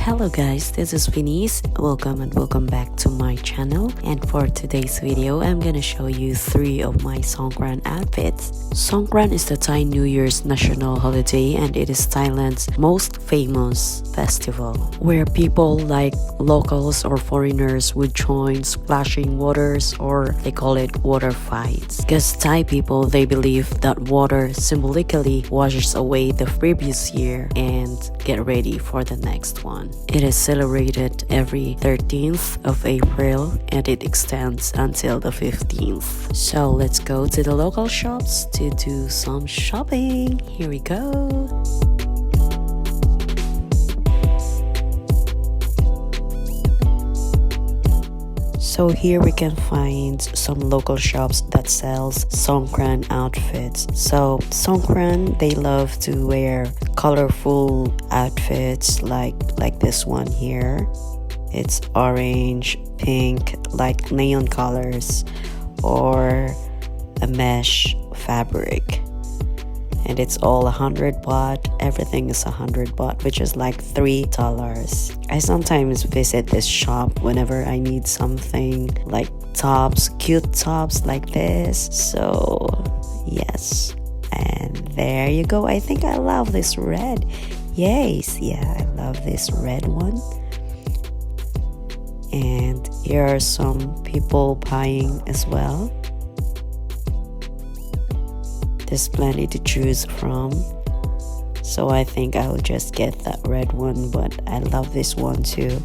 Hello guys, this is Venice. Welcome and welcome back to my channel. And for today's video, I'm gonna show you 3 of my Songkran outfits. Songkran is the Thai New Year's national holiday and it is Thailand's most famous festival, where people like locals or foreigners would join splashing waters, or they call it water fights. Because Thai people, they believe that water symbolically washes away the previous year and get ready for the next one. It is celebrated every 13th of April and it extends until the 15th. So let's go to the local shops to do some shopping. Here we go. So here we can find some local shops that sells Songkran outfits. So Songkran, they love to wear colorful outfits like this one here. It's orange, pink, like neon colors, or a mesh fabric. And it's all 100 baht. Everything is 100 baht, which is like $3. I sometimes visit this shop whenever I need something like tops, cute tops like this. So yes, and there you go. I think I love this red. Yes, yeah, I love this red one. And here are some people buying as well. There's plenty to choose from, so I think I'll just get that red one, but I love this one too.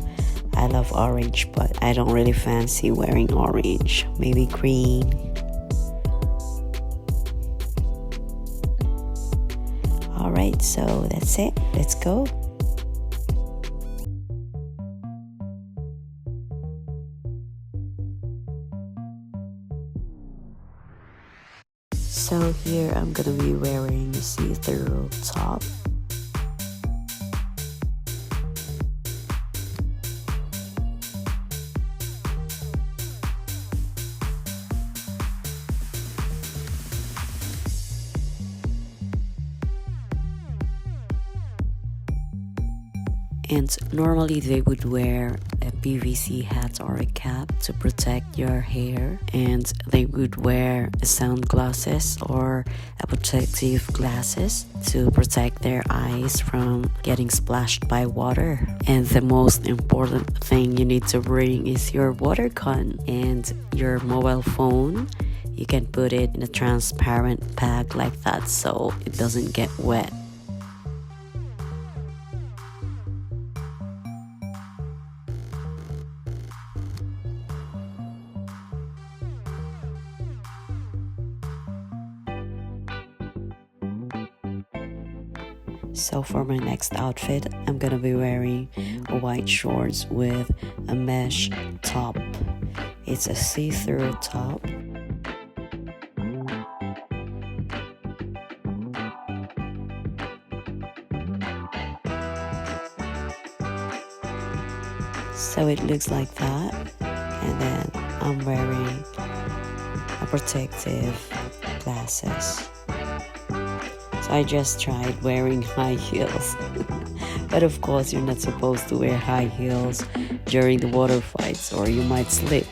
I love orange, but I don't really fancy wearing orange. Maybe green. Alright, so that's it. Let's go. So here I'm gonna be wearing a see-through top. And normally they would wear a PVC hat or a cap to protect your hair, and they would wear sunglasses or a protective glasses to protect their eyes from getting splashed by water. And the most important thing you need to bring is your water gun and your mobile phone. You can put it in a transparent bag like that so it doesn't get wet. So for my next outfit, I'm gonna be wearing white shorts with a mesh top. It's a see-through top. So it looks like that, and then I'm wearing a protective glasses. So I just tried wearing high heels. But of course you're not supposed to wear high heels during the water fights or you might slip.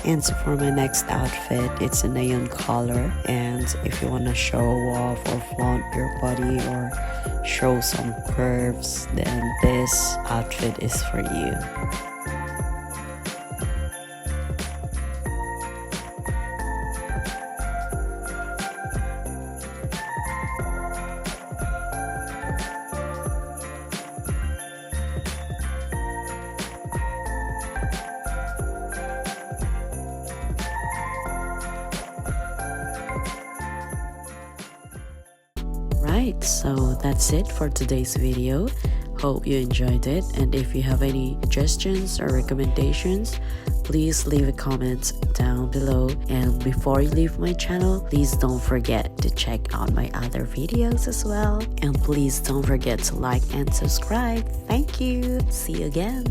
And so for my next outfit, it's a neon color, and if you want to show off or flaunt your body or show some curves, then this outfit is for you. Alright, so that's it for today's video. Hope you enjoyed it, and if you have any suggestions or recommendations, please leave a comment down below. And before you leave my channel, please don't forget to check out my other videos as well. And please don't forget to like and subscribe. Thank you. See you again.